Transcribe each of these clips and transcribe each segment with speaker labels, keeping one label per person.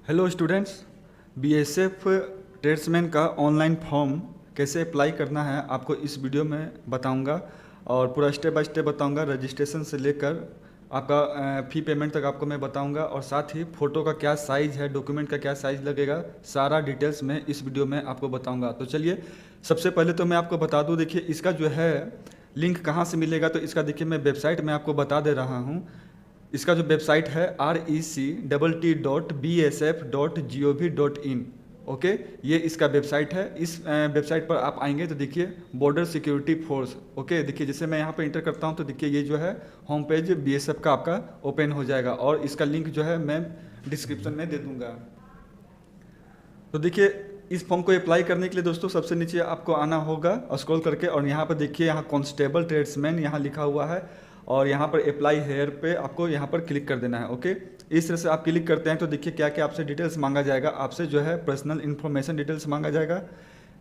Speaker 1: Hello students, BSF tradesman का online form कैसे apply करना है आपको इस वीडियो में बताऊंगा और पूरा स्टेप बाय स्टेप बताऊंगा। रजिस्ट्रेशन से लेकर आपका फ़ी पेमेंट तक आपको मैं बताऊंगा और साथ ही फ़ोटो का क्या साइज़ है, डॉक्यूमेंट का क्या साइज़ लगेगा, सारा डिटेल्स में इस वीडियो में आपको बताऊँगा। तो चलिए, सबसे पहले तो मैं आपको बता दूँ, देखिए इसका जो है लिंक कहाँ से मिलेगा। तो इसका देखिए मैं वेबसाइट में आपको बता दे रहा हूँ। इसका जो वेबसाइट है RECTT.BSF.gov.in। ओके, ये इसका वेबसाइट है। इस वेबसाइट पर आप आएंगे तो देखिए बॉर्डर सिक्योरिटी फोर्स। ओके, देखिए जैसे मैं यहाँ पर इंटर करता हूँ तो देखिए ये जो है होम पेज बीएसएफ का आपका ओपन हो जाएगा और इसका लिंक जो है मैं डिस्क्रिप्शन में दे दूँगा। तो देखिए इस फॉर्म को अप्लाई करने के लिए दोस्तों सबसे नीचे आपको आना होगा स्क्रॉल करके और यहाँ पर देखिए यहाँ कांस्टेबल ट्रेड्समैन यहाँ लिखा हुआ है और यहाँ पर अप्लाई हेयर पे आपको यहाँ पर क्लिक कर देना है। ओके, इस तरह से आप क्लिक करते हैं तो देखिए क्या क्या आपसे डिटेल्स मांगा जाएगा। आपसे जो है पर्सनल इन्फॉर्मेशन डिटेल्स मांगा जाएगा,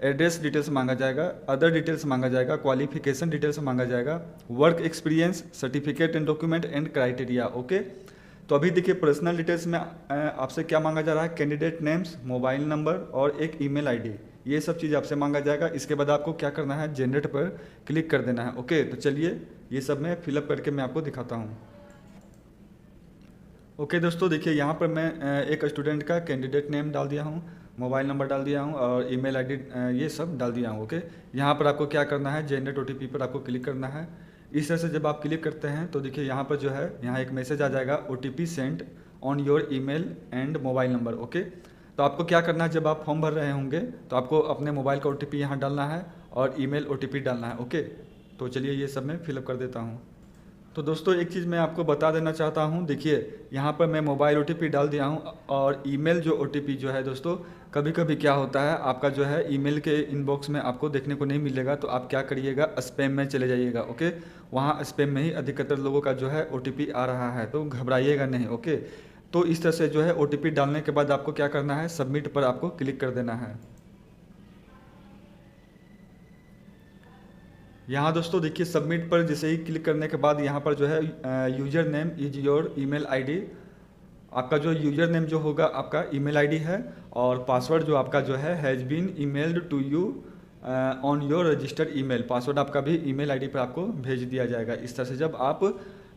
Speaker 1: एड्रेस डिटेल्स मांगा जाएगा, अदर डिटेल्स मांगा जाएगा, क्वालिफिकेशन डिटेल्स मांगा जाएगा, work experience, certificate and document and criteria. Okay, तो अभी देखिए पर्सनल डिटेल्स में आपसे क्या मांगा जा रहा है, कैंडिडेट नेम्स, मोबाइल नंबर और एक ईमेल आईडी, ये सब चीज़ आपसे मांगा जाएगा। इसके बाद आपको क्या करना है, जनरेट पर क्लिक कर देना है। ओके, तो चलिए ये सब मैं फिलअप करके मैं आपको दिखाता हूँ। ओके दोस्तों, देखिए यहाँ पर मैं एक स्टूडेंट का कैंडिडेट नेम डाल दिया हूँ, मोबाइल नंबर डाल दिया हूँ और ईमेल आईडी ये सब डाल दिया हूँ। ओके, यहाँ पर आपको क्या करना है, जनरेट ओटीपी पर आपको क्लिक करना है। इस तरह से जब आप क्लिक करते हैं तो देखिए यहाँ पर जो है यहाँ एक मैसेज आ जाएगा, OTP send on your email and mobile number. Okay, तो आपको क्या करना है, जब आप फॉर्म भर रहे होंगे तो आपको अपने मोबाइल का OTP यहाँ डालना है और ईमेल OTP डालना है। ओके, तो चलिए ये सब मैं फिलअप कर देता हूँ। तो दोस्तों एक चीज़ मैं आपको बता देना चाहता हूँ, देखिए यहाँ पर मैं मोबाइल OTP डाल दिया हूँ और ईमेल जो OTP जो है दोस्तों, कभी कभी क्या होता है आपका जो है ईमेल के इनबॉक्स में आपको देखने को नहीं मिलेगा। तो आप क्या करिएगा, स्पैम में चले जाइएगा। ओके, वहाँ स्पैम में ही अधिकतर लोगों का जो है OTP आ रहा है, तो घबराइएगा नहीं। ओके, तो इस तरह से जो है OTP डालने के बाद आपको क्या करना है, सबमिट पर आपको क्लिक कर देना है। यहाँ दोस्तों देखिए सबमिट पर जैसे ही क्लिक करने के बाद यहाँ पर जो है user name is your email ID, आपका जो यूजर नेम जो होगा आपका ईमेल आईडी है और पासवर्ड जो आपका जो है has been emailed to you on your registered email, password आपका भी ईमेल आईडी पर आपको भेज दिया जाएगा इस तरह से जब आप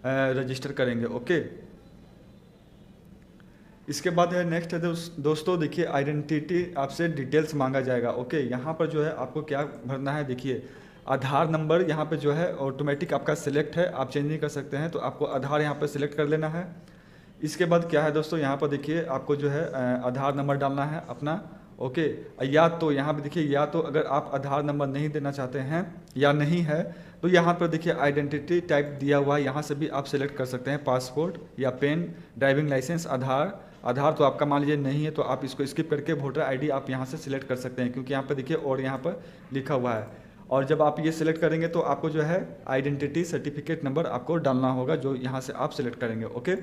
Speaker 1: रजिस्टर करेंगे। ओके, इसके बाद है नेक्स्ट है दोस्तों देखिए आइडेंटिटी आपसे डिटेल्स मांगा जाएगा। ओके, यहाँ पर जो है आपको क्या भरना है, देखिए आधार नंबर यहाँ पे जो है ऑटोमेटिक आपका सिलेक्ट है, आप चेंज नहीं कर सकते हैं, तो आपको आधार यहाँ पर सिलेक्ट कर लेना है। इसके बाद क्या है दोस्तों, यहाँ पर देखिए आपको जो है आधार नंबर डालना है अपना। ओके, या तो यहाँ पे देखिए, या तो अगर आप आधार नंबर नहीं देना चाहते हैं या नहीं है तो यहाँ पर देखिए आइडेंटिटी टाइप दिया हुआ है, यहाँ से भी आप सिलेक्ट कर सकते हैं, पासपोर्ट या पेन, ड्राइविंग लाइसेंस, आधार तो आपका मान लीजिए नहीं है तो आप इसको स्किप करके वोटर आईडी आप यहाँ से सिलेक्ट कर सकते हैं, क्योंकि यहाँ पर देखिए और यहाँ पर लिखा हुआ है। और जब आप ये सिलेक्ट करेंगे तो आपको जो है आइडेंटिटी सर्टिफिकेट नंबर आपको डालना होगा जो यहाँ से आप सिलेक्ट करेंगे। ओके,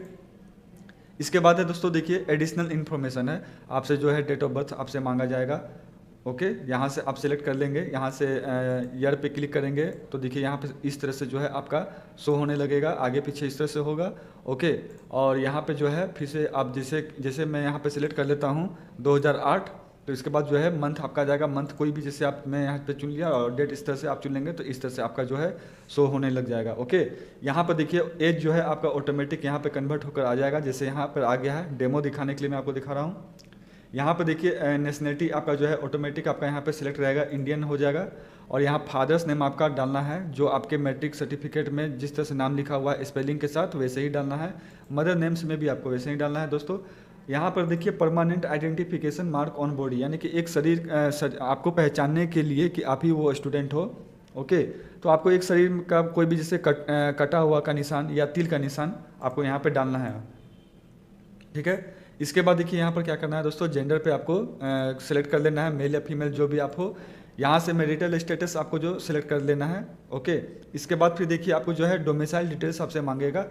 Speaker 1: इसके बाद है दोस्तों देखिए एडिशनल इन्फॉर्मेशन है, आपसे जो है डेट ऑफ बर्थ आपसे मांगा जाएगा। ओके, यहाँ से आप सिलेक्ट कर लेंगे, यहाँ से ईयर पे क्लिक करेंगे तो देखिए यहाँ पे इस तरह से जो है आपका शो होने लगेगा, आगे पीछे इस तरह से होगा। ओके, और यहाँ पे जो है फिर से आप जैसे मैं यहाँ पे सिलेक्ट कर लेता हूँ 2008, तो इसके बाद जो है मंथ आपका आ जाएगा, मंथ कोई भी जैसे आप मैं यहाँ पे चुन लिया और डेट इस तरह से आप चुन लेंगे तो इस तरह से आपका जो है शो होने लग जाएगा। ओके, यहाँ पर देखिए एज जो है आपका ऑटोमेटिक यहाँ पे कन्वर्ट होकर आ जाएगा, जैसे यहाँ पर आ गया है, डेमो दिखाने के लिए मैं आपको दिखा रहा हूँ। यहाँ पर देखिए नेशनलिटी आपका जो है ऑटोमेटिक आपका यहाँ पे सिलेक्ट रहेगा, इंडियन हो जाएगा। और यहाँ फादर्स नेम आपका डालना है, जो आपके मैट्रिक सर्टिफिकेट में जिस तरह से नाम लिखा हुआ है स्पेलिंग के साथ वैसे ही डालना है, मदर नेम्स में भी आपको वैसे ही डालना है दोस्तों। यहाँ पर देखिए permanent identification mark on body, यानी कि एक शरीर आपको पहचानने के लिए कि आप ही वो स्टूडेंट हो। ओके, तो आपको एक शरीर का कोई भी जैसे कटा हुआ का निशान या तिल का निशान आपको यहाँ पे डालना है। ठीक है, इसके बाद देखिए यहाँ पर क्या करना है दोस्तों, जेंडर पे आपको सिलेक्ट कर लेना है, मेल या फीमेल जो भी आप हो। यहाँ से मैरिटल स्टेटस आपको जो सिलेक्ट कर लेना है। ओके, इसके बाद फिर देखिए आपको जो है डोमिसाइल डिटेल्स आपसे मांगेगा,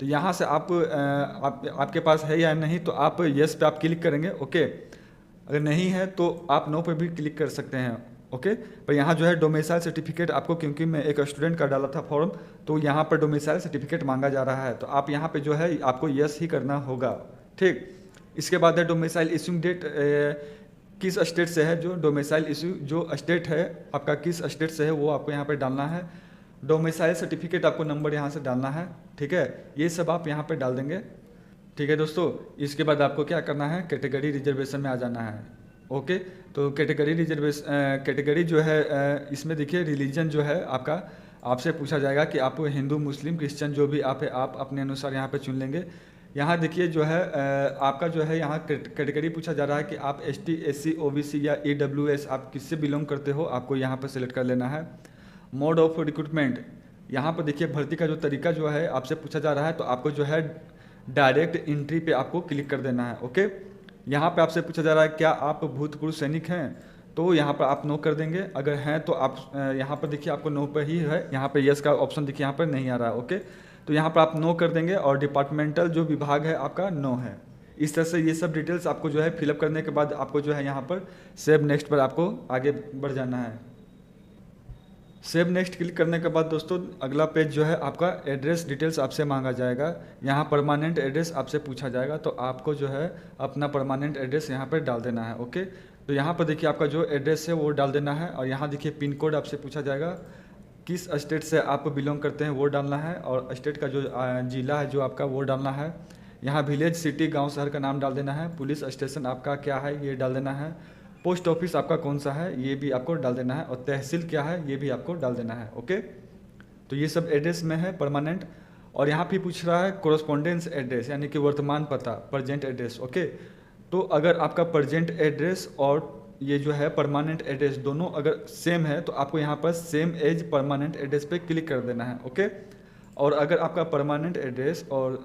Speaker 1: तो यहाँ से आपके पास है या नहीं तो आप यस पे आप क्लिक करेंगे। ओके, अगर नहीं है तो आप नो पे भी क्लिक कर सकते हैं। ओके, पर यहाँ जो है डोमिसाइल सर्टिफिकेट आपको, क्योंकि मैं एक स्टूडेंट का डाला था फॉर्म, तो यहाँ पर डोमिसाइल सर्टिफिकेट मांगा जा रहा है, तो आप यहाँ पे जो है आपको यस ही करना होगा। ठीक, इसके बाद है डोमिसाइल इशूइंग डेट, किस स्टेट से है, जो डोमिसाइल इशू जो स्टेट है आपका किस स्टेट से है वो आपको यहाँ पे डालना है। डोमिसाइल सर्टिफिकेट आपको नंबर यहाँ से डालना है, ठीक है, ये सब आप यहाँ पे डाल देंगे। ठीक है दोस्तों, इसके बाद आपको क्या करना है, कैटेगरी रिजर्वेशन में आ जाना है। ओके, तो कैटेगरी जो है इसमें देखिए रिलीजन जो है आपका, आपसे पूछा जाएगा कि आप हिंदू मुस्लिम क्रिश्चियन जो भी आप है आप अपने अनुसार यहाँ पे चुन लेंगे। यहाँ देखिए जो है आपका जो है यहाँ कैटेगरी पूछा जा रहा है कि आप ST SC OBC या EWS आप किससे बिलोंग करते हो, आपको यहाँ पर सिलेक्ट कर लेना है। मोड ऑफ रिक्रूटमेंट, यहाँ पर देखिए भर्ती का जो तरीका जो है आपसे पूछा जा रहा है, तो आपको जो है डायरेक्ट एंट्री पे आपको क्लिक कर देना है। ओके, यहाँ पे आपसे पूछा जा रहा है क्या आप भूतपूर्व सैनिक हैं, तो यहाँ पर आप नो कर देंगे। अगर हैं तो आप यहाँ पर देखिए आपको नो पर ही है, यहाँ पर यस का ऑप्शन देखिए यहाँ पर नहीं आ रहा है। ओके, तो यहाँ पर आप नो कर देंगे और डिपार्टमेंटल जो विभाग है आपका नो है। इस तरह से ये सब डिटेल्स आपको जो है फिलअप करने के बाद आपको जो है यहाँ पर सेव नेक्स्ट पर आपको आगे बढ़ जाना है। सेव नेक्स्ट क्लिक करने के बाद दोस्तों अगला पेज जो है आपका एड्रेस डिटेल्स आपसे मांगा जाएगा। यहाँ परमानेंट एड्रेस आपसे पूछा जाएगा, तो आपको जो है अपना परमानेंट एड्रेस यहाँ पर डाल देना है। ओके, तो यहाँ पर देखिए आपका जो एड्रेस है वो डाल देना है और यहाँ देखिए पिन कोड आपसे पूछा जाएगा, किस स्टेट से आप बिलोंग करते हैं वो डालना है और स्टेट का जो जिला है जो आपका वो डालना है। यहाँ विलेज सिटी गांव शहर का नाम डाल देना है। पुलिस स्टेशन आपका क्या है ये डाल देना है। पोस्ट ऑफिस आपका कौन सा है ये भी आपको डाल देना है और तहसील क्या है ये भी आपको डाल देना है। ओके, तो ये सब एड्रेस में है परमानेंट। और यहाँ भी पूछ रहा है कोरस्पोंडेंस एड्रेस यानी कि वर्तमान पता, प्रेजेंट एड्रेस। ओके, तो अगर आपका प्रेजेंट एड्रेस और ये जो है परमानेंट एड्रेस दोनों अगर सेम है तो आपको यहाँ पर सेम एज परमानेंट एड्रेस पे क्लिक कर देना है। ओके, और अगर आपका परमानेंट एड्रेस और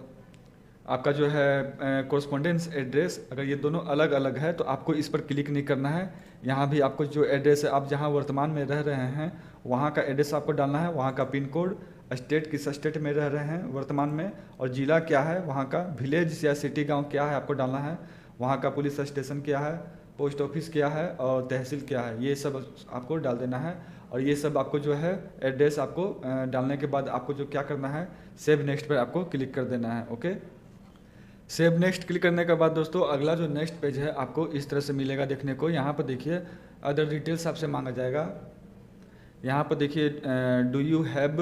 Speaker 1: आपका जो है कोरस्पोंडेंस एड्रेस अगर ये दोनों अलग अलग है तो आपको इस पर क्लिक नहीं करना है। यहाँ भी आपको जो एड्रेस है आप जहाँ वर्तमान में रह रहे हैं वहाँ का एड्रेस आपको डालना है, वहाँ का पिन कोड, स्टेट किस स्टेट में रह रहे हैं वर्तमान में, और ज़िला क्या है वहाँ का, विलेज या सिटी गाँव क्या है आपको डालना है, वहाँ का पुलिस स्टेशन क्या है, पोस्ट ऑफिस क्या है और तहसील क्या है, ये सब आपको डाल देना है। और ये सब आपको जो है एड्रेस आपको डालने के बाद आपको जो क्या करना है सेव नेक्स्ट पर आपको क्लिक कर देना है। ओके, सेव नेक्स्ट क्लिक करने के बाद दोस्तों अगला जो नेक्स्ट पेज है आपको इस तरह से मिलेगा देखने को। यहाँ पर देखिए अदर डिटेल्स आपसे मांगा जाएगा। यहाँ पर देखिए डू यू हैव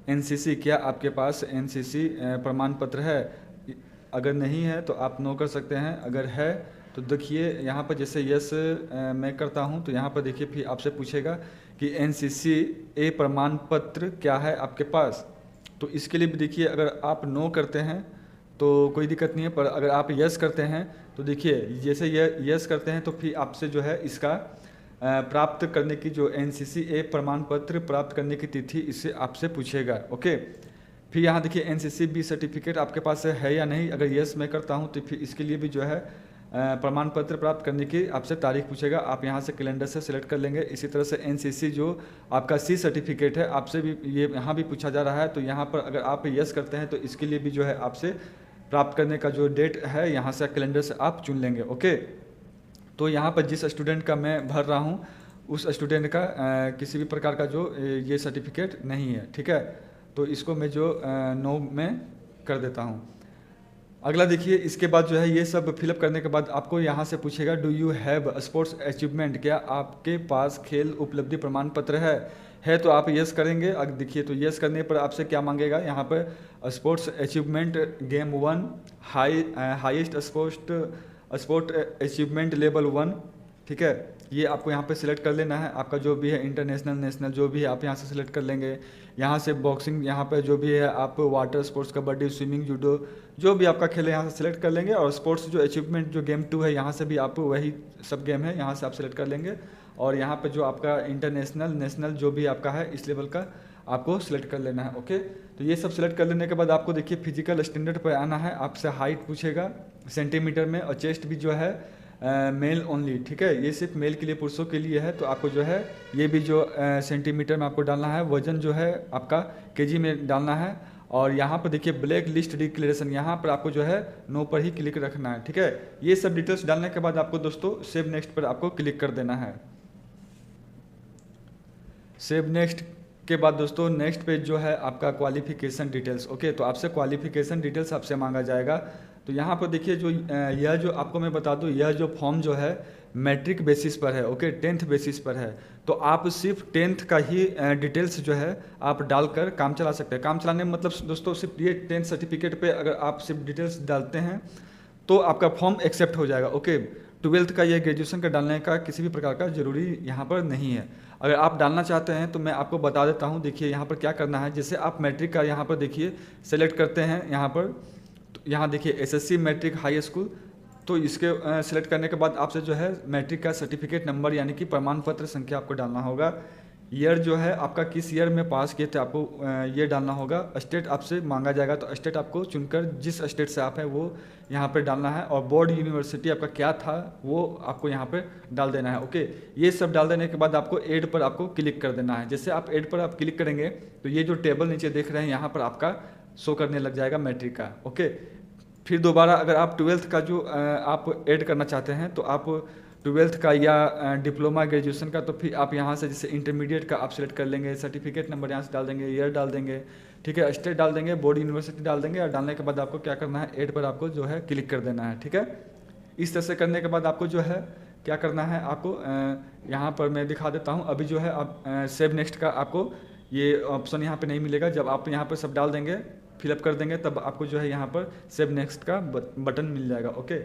Speaker 1: NCC, क्या आपके पास NCC प्रमाण पत्र है। अगर नहीं है तो आप नो कर सकते हैं, अगर है तो देखिए यहाँ पर जैसे यस मैं करता हूँ तो यहाँ पर देखिए फिर आपसे पूछेगा कि NCC ए प्रमाण पत्र क्या है आपके पास। तो इसके लिए भी देखिए अगर आप नो करते हैं तो कोई दिक्कत नहीं है, पर अगर आप यस करते हैं तो देखिए जैसे ये यस करते हैं तो फिर आपसे जो है इसका प्राप्त करने की जो NCC ए प्रमाण पत्र प्राप्त करने की तिथि इससे आपसे पूछेगा। ओके, फिर यहाँ देखिए NCC B सर्टिफिकेट आपके पास है या नहीं। अगर यस मैं करता हूँ तो फिर इसके लिए भी जो है प्रमाण पत्र प्राप्त करने की आपसे तारीख पूछेगा, आप यहाँ से कैलेंडर से सिलेक्ट कर लेंगे। इसी तरह से NCC जो आपका C सर्टिफिकेट है आपसे भी ये यहाँ भी पूछा जा रहा है, तो यहाँ पर अगर आप यस करते हैं तो इसके लिए भी जो है आपसे प्राप्त करने का जो डेट है यहाँ से कैलेंडर से आप चुन लेंगे। ओके, तो यहाँ पर जिस स्टूडेंट का मैं भर रहा हूँ उस स्टूडेंट का किसी भी प्रकार का जो ये सर्टिफिकेट नहीं है, ठीक है, तो इसको मैं जो नो में कर देता हूँ। अगला देखिए इसके बाद जो है ये सब फिलअप करने के बाद आपको यहाँ से पूछेगा do you have sports achievement, क्या आपके पास खेल उपलब्धि प्रमाण पत्र है तो आप यस करेंगे। अब देखिए तो यस करने पर आपसे क्या मांगेगा, यहाँ पर sports achievement game 1 highest sport achievement level 1, ठीक है, ये आपको यहाँ पे सिलेक्ट कर लेना है। आपका जो भी है इंटरनेशनल नेशनल जो भी है आप यहाँ से सिलेक्ट कर लेंगे। यहाँ से बॉक्सिंग यहाँ पे जो भी है आप water sports kabaddi swimming judo जो भी आपका खेल है यहाँ से सिलेक्ट कर लेंगे। और स्पोर्ट्स जो अचीवमेंट जो गेम 2 है यहाँ से भी आप वही सब गेम है यहाँ से आप सिलेक्ट कर लेंगे। और यहाँ पे जो आपका इंटरनेशनल नेशनल जो भी आपका है इस लेवल का आपको सिलेक्ट कर लेना है। ओके, तो ये सब सिलेक्ट कर लेने के बाद आपको देखिए फिजिकल स्टैंडर्ड पर आना है, आपसे हाइट पूछेगा सेंटीमीटर में और चेस्ट भी जो है मेल ओनली, ठीक है, ये सिर्फ मेल के लिए पुरुषों के लिए है। तो आपको जो है ये भी जो सेंटीमीटर में आपको डालना है, वजन जो है आपका केजी में डालना है। और यहाँ पर देखिए ब्लैक लिस्ट डिक्लेरेशन यहाँ पर आपको जो है नो पर ही क्लिक रखना है, ठीक है। ये सब डिटेल्स डालने के बाद आपको दोस्तों सेव नेक्स्ट पर आपको क्लिक कर देना है। सेव नेक्स्ट के बाद दोस्तों नेक्स्ट पेज जो है आपका क्वालिफिकेशन डिटेल्स। ओके, तो आपसे क्वालिफिकेशन डिटेल्स आपसे मांगा जाएगा। तो यहाँ पर देखिए जो यह जो आपको मैं बता दूँ, यह जो फॉर्म जो है मैट्रिक बेसिस पर है, ओके, 10th बेसिस पर है। तो आप सिर्फ 10th का ही डिटेल्स जो है आप डालकर काम चला सकते हैं। काम चलाने में मतलब दोस्तों सिर्फ ये 10th सर्टिफिकेट पे अगर आप सिर्फ डिटेल्स डालते हैं तो आपका फॉर्म एक्सेप्ट हो जाएगा, ओके। 12th का या ग्रेजुएशन का डालने का किसी भी प्रकार का जरूरी यहाँ पर नहीं है। अगर आप डालना चाहते हैं तो मैं आपको बता देता हूँ। देखिए यहाँ पर क्या करना है, जैसे आप मैट्रिक का यहाँ पर देखिए सेलेक्ट करते हैं, यहाँ पर तो यहाँ देखिए एसएससी मैट्रिक हाई स्कूल, तो इसके सेलेक्ट करने के बाद आपसे जो है मैट्रिक का सर्टिफिकेट नंबर यानी कि प्रमाण पत्र संख्या आपको डालना होगा। ईयर जो है आपका किस ईयर में पास किए थे आपको ये डालना होगा। स्टेट आपसे मांगा जाएगा, तो स्टेट आपको चुनकर जिस स्टेट से आप हैं वो यहाँ पे डालना है, और बोर्ड यूनिवर्सिटी आपका क्या था वो आपको यहाँ पे डाल देना है, ओके। ये सब डाल देने के बाद आपको ऐड पर आपको क्लिक कर देना है। जैसे आप ऐड पर आप क्लिक करेंगे तो ये जो टेबल नीचे देख रहे हैं यहाँ पर आपका शो करने लग जाएगा मैट्रिक का, ओके। फिर दोबारा अगर आप 12th का जो आप ऐड करना चाहते हैं तो आप 12th का या डिप्लोमा ग्रेजुएशन का, तो फिर आप यहाँ से जैसे इंटरमीडिएट का आप सेलेक्ट कर लेंगे, सर्टिफिकेट नंबर यहाँ से डाल देंगे, ईयर डाल देंगे, ठीक है, स्टेट डाल देंगे, बोर्ड यूनिवर्सिटी डाल देंगे, और डालने के बाद आपको क्या करना है, ऐड पर आपको जो है क्लिक कर देना है, ठीक है। इस तरह से करने के बाद आपको जो है क्या करना है, आपको यहाँ पर मैं दिखा देता हूँ। अभी जो है आप सेव नेक्स्ट का आपको ये ऑप्शन यहाँ पर नहीं मिलेगा। जब आप यहाँ पर सब डाल देंगे, फिलअप कर देंगे, तब आपको जो है यहाँ पर सेव नेक्स्ट का बटन मिल जाएगा, ओके।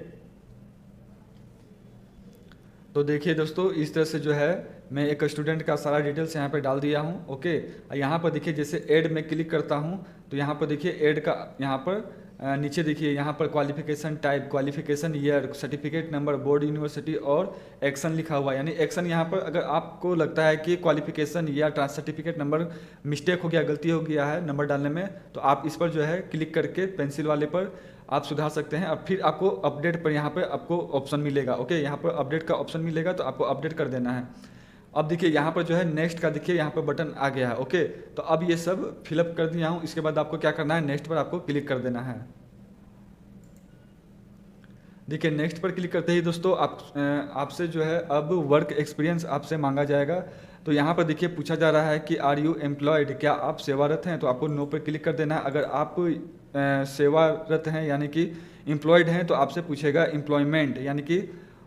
Speaker 1: तो देखिए दोस्तों इस तरह से जो है मैं एक स्टूडेंट का सारा डिटेल्स यहाँ पे डाल दिया हूँ, ओके। यहाँ पर देखिए जैसे ऐड में क्लिक करता हूँ तो यहाँ पर देखिए ऐड का यहाँ पर नीचे देखिए यहाँ पर qualification type, qualification year, certificate number, board university और एक्शन लिखा हुआ है। यानी एक्शन यहाँ पर अगर आपको लगता है कि क्वालिफिकेशन या ट्रांस सर्टिफिकेट नंबर मिस्टेक हो गया, गलती हो गया है नंबर डालने में, तो आप इस पर जो है क्लिक करके पेंसिल वाले पर आप सुधार सकते हैं। अब फिर आपको अपडेट पर यहाँ पर आपको ऑप्शन मिलेगा, ओके। यहाँ पर अपडेट का ऑप्शन मिलेगा तो आपको अपडेट कर देना है। अब देखिए यहाँ पर जो है नेक्स्ट का देखिए यहाँ पर बटन आ गया है, ओके। तो अब ये सब फिलअप कर दिया हूँ। इसके बाद आपको क्या करना है, नेक्स्ट पर आपको क्लिक कर देना है। देखिए नेक्स्ट पर क्लिक करते ही दोस्तों आपसे जो है अब वर्क एक्सपीरियंस आपसे मांगा जाएगा। तो यहाँ पर देखिए पूछा जा रहा है कि आर यू एम्प्लॉयड, क्या आप सेवारत हैं, तो आपको नो पर क्लिक कर देना है। अगर आप सेवारत हैं यानी कि एम्प्लॉयड हैं तो आपसे पूछेगा एम्प्लॉयमेंट यानी कि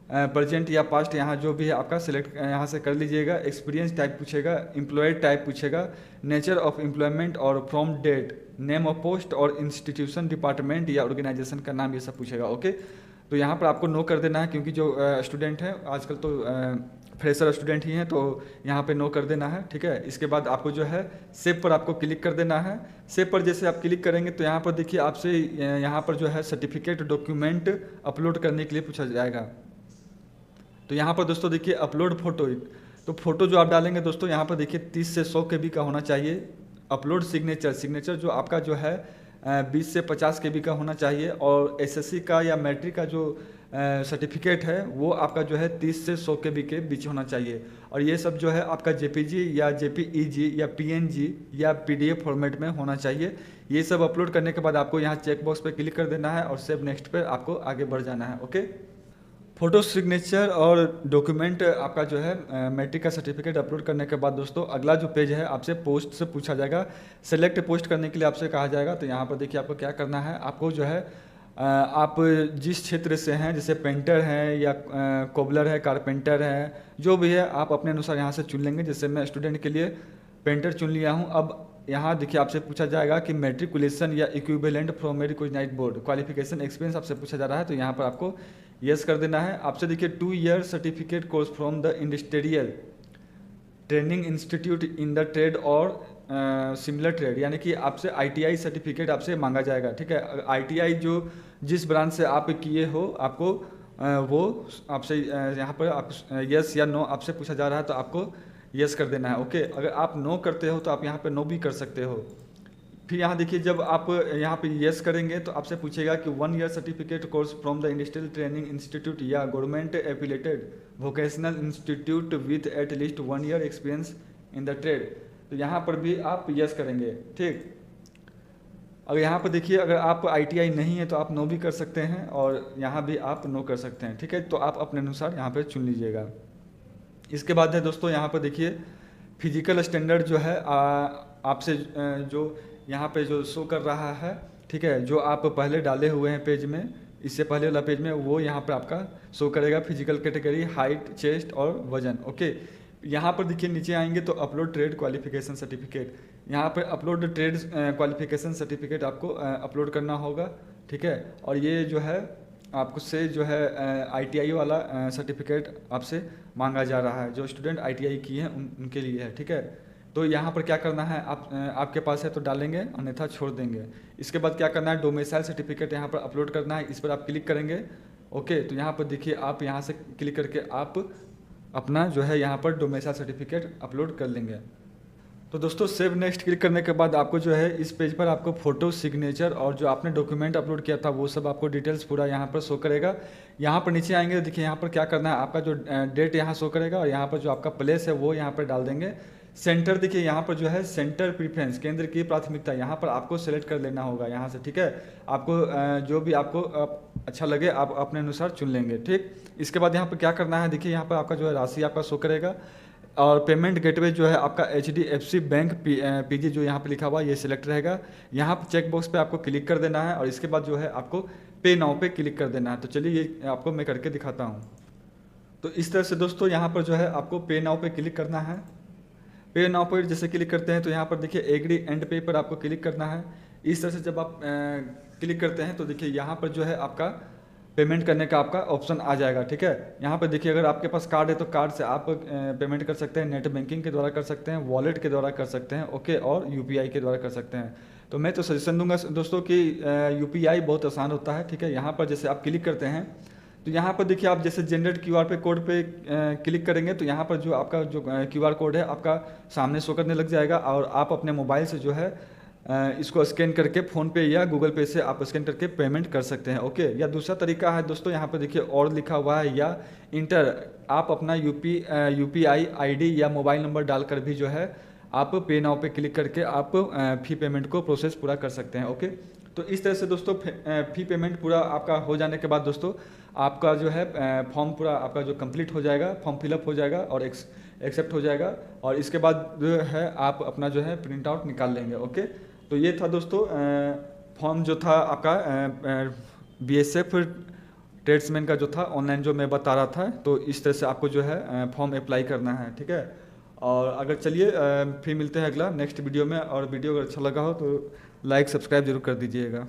Speaker 1: प्रेजेंट या पास्ट, यहाँ जो भी है आपका सिलेक्ट यहाँ से कर लीजिएगा। एक्सपीरियंस टाइप पूछेगा, एम्प्लॉयड टाइप पूछेगा, नेचर ऑफ एम्प्लॉयमेंट और from date, name of post और इंस्टीट्यूशन, डिपार्टमेंट या ऑर्गेनाइजेशन का नाम, ये सब पूछेगा, ओके। तो यहाँ पर आपको नो कर देना है क्योंकि जो स्टूडेंट हैं आजकल तो फ्रेशर स्टूडेंट ही हैं, तो यहाँ पे नो कर देना है, ठीक है। इसके बाद आपको जो है सेव पर आपको क्लिक कर देना है। सेव पर जैसे आप क्लिक करेंगे तो यहाँ पर देखिए आपसे यहाँ पर जो है सर्टिफिकेट डॉक्यूमेंट अपलोड करने के लिए पूछा जाएगा। तो यहाँ पर दोस्तों देखिए अपलोड फोटो, तो फोटो जो आप डालेंगे दोस्तों यहाँ पर देखिए 30 से 100 KB का होना चाहिए। अपलोड सिग्नेचर, सिग्नेचर जो आपका जो है 20 से 50 KB का होना चाहिए। और एसएससी का या मैट्रिक का जो सर्टिफिकेट है वो आपका जो है 30 से 100 KB के बीच होना चाहिए। और ये सब जो है आपका जेपीजी या जेपीईजी या पीएनजी या पीडीएफ फॉर्मेट में होना चाहिए। ये सब अपलोड करने के बाद आपको यहाँ चेक बॉक्स पर क्लिक कर देना है और सेव नेक्स्ट पर आपको आगे बढ़ जाना है, ओके। फोटो, सिग्नेचर और डॉक्यूमेंट आपका जो है मैट्रिक का सर्टिफिकेट अपलोड करने के बाद दोस्तों अगला जो पेज है आपसे पोस्ट से पूछा जाएगा। सेलेक्ट पोस्ट करने के लिए आपसे कहा जाएगा। तो यहाँ पर देखिए आपको क्या करना है, आपको जो है आप जिस क्षेत्र से हैं, जैसे पेंटर हैं या कोबलर है, कारपेंटर है, जो भी है आप अपने अनुसार यहाँ से चुन लेंगे। जैसे मैं स्टूडेंट के लिए पेंटर चुन लिया हूँ। अब यहाँ देखिए आपसे पूछा जाएगा कि मैट्रिकुलेशन या equivalent from a recognised board, qualification, experience आपसे पूछा जा रहा है। तो यहाँ पर आपको यस कर देना है। आपसे देखिए 2 year certificate course from the industrial training institute in the trade और सिमिलर ट्रेड, यानी कि आपसे आईटीआई सर्टिफिकेट आपसे मांगा जाएगा, ठीक है। आईटीआई जो जिस ब्रांच से आप किए हो आपको वो आपसे यहाँ पर आप यस या नो आपसे पूछा जा रहा है तो आपको यस कर देना है, ओके। अगर आप नो करते हो तो आप यहाँ पर नो भी कर सकते हो। फिर यहाँ देखिए जब आप यहाँ पे यस करेंगे तो आपसे पूछेगा कि 1 year certificate course from the industrial training institute या government affiliated vocational institute with at least 1 year experience in the trade. तो यहाँ पर भी आप यस करेंगे, ठीक। अगर यहाँ पर देखिए अगर आप आईटीआई नहीं है तो आप नो भी कर सकते हैं और यहाँ भी आप नो कर सकते हैं, ठीक है। तो आप अपने अनुसार यहाँ पर चुन लीजिएगा। इसके बाद है दोस्तों यहाँ पर देखिए फिजिकल स्टैंडर्ड जो है आपसे जो यहाँ पे जो शो कर रहा है ठीक है, जो आप पहले डाले हुए हैं पेज में, इससे पहले वाला पेज में, वो यहाँ पर आपका शो करेगा। फिजिकल कैटेगरी, हाइट, चेस्ट और वजन। ओके, यहाँ पर देखिए नीचे आएंगे तो अपलोड ट्रेड क्वालिफिकेशन सर्टिफिकेट, यहाँ पर अपलोड ट्रेड क्वालिफिकेशन सर्टिफिकेट आपको अपलोड करना होगा। ठीक है, और ये जो है आपको से जो है ITI वाला सर्टिफिकेट आपसे मांगा जा रहा है। जो स्टूडेंट ITI किए हैं उनके लिए है। ठीक है, तो यहाँ पर क्या करना है, आपके पास है तो डालेंगे, अन्यथा छोड़ देंगे। इसके बाद क्या करना है, डोमिसाइल सर्टिफिकेट यहाँ पर अपलोड करना है, इस पर आप क्लिक करेंगे। ओके, तो यहाँ पर देखिए आप यहाँ से क्लिक करके आप अपना जो है यहाँ पर डोमिसाइल सर्टिफिकेट अपलोड कर लेंगे। तो दोस्तों सेव नेक्स्ट क्लिक करने के बाद आपको जो है इस पेज पर आपको फ़ोटो, सिग्नेचर और जो आपने डॉक्यूमेंट अपलोड किया था वो सब आपको डिटेल्स पूरा यहाँ पर शो करेगा। यहाँ पर नीचे आएंगे तो देखिए यहाँ पर क्या करना है, आपका जो डेट यहाँ शो करेगा और यहाँ पर जो आपका प्लेस है वो यहाँ पर डाल देंगे। सेंटर देखिए यहाँ पर जो है सेंटर प्रीफरेंस, केंद्र की प्राथमिकता, यहाँ पर आपको सेलेक्ट कर लेना होगा यहाँ से। ठीक है, आपको जो भी आपको अच्छा लगे आप अपने अनुसार चुन लेंगे। ठीक, इसके बाद यहाँ पर क्या करना है, देखिए यहाँ पर आपका जो है राशि आपका शो करेगा और पेमेंट गेटवे जो है आपका HDFC बैंक PG जो यहाँ पे लिखा हुआ है ये सिलेक्ट रहेगा। यहाँ पर चेक बॉक्स पे आपको क्लिक कर देना है और इसके बाद जो है आपको पे नाउ पे क्लिक कर देना है। तो चलिए ये आपको मैं करके दिखाता हूँ। तो इस तरह से दोस्तों यहाँ पर जो है आपको पे नाउ पे क्लिक करना है। पे नाउ पर जैसे क्लिक करते हैं तो यहाँ पर देखिए एग्री एंड पे पर आपको क्लिक करना है। इस तरह से जब आप क्लिक करते हैं तो देखिए यहाँ पर जो है आपका पेमेंट करने का आपका ऑप्शन आ जाएगा। ठीक है, यहाँ पर देखिए अगर आपके पास कार्ड है तो कार्ड से आप पेमेंट कर सकते हैं, नेट बैंकिंग के द्वारा कर सकते हैं, वॉलेट के द्वारा कर सकते हैं। ओके, और UPI के द्वारा कर सकते हैं। तो मैं तो सजेशन दूंगा दोस्तों कि UPI बहुत आसान होता है। ठीक है, यहाँ पर जैसे आप क्लिक करते हैं तो यहाँ पर देखिए आप जैसे जनरेट QR पे कोड पे क्लिक करेंगे तो यहाँ पर जो आपका जो QR कोड है आपका सामने शो करने लग जाएगा और आप अपने मोबाइल से जो है इसको स्कैन करके फ़ोन पे या गूगल पे से आप स्कैन करके पेमेंट कर सकते हैं। ओके, या दूसरा तरीका है दोस्तों, यहाँ पर देखिए और लिखा हुआ है या इंटर, आप अपना UPI ID या मोबाइल नंबर डालकर भी जो है आप पे नाउ पे क्लिक करके आप फ़ी पेमेंट को प्रोसेस पूरा कर सकते हैं। ओके, तो इस तरह से दोस्तों फ़ी पेमेंट पूरा आपका हो जाने के बाद दोस्तों आपका जो है फॉर्म पूरा आपका जो कंप्लीट हो जाएगा, फॉर्म फिलअप हो जाएगा और एक्सेप्ट हो जाएगा और इसके बाद जो है आप अपना जो है प्रिंट आउट निकाल लेंगे। ओके, तो ये था दोस्तों फॉर्म जो था आपका BSF ट्रेड्समैन का जो था ऑनलाइन जो मैं बता रहा था। तो इस तरह से आपको जो है फॉर्म अप्लाई करना है। ठीक है, और अगर चलिए फिर मिलते हैं अगला नेक्स्ट वीडियो में, और वीडियो अगर अच्छा लगा हो तो लाइक सब्सक्राइब जरूर कर दीजिएगा।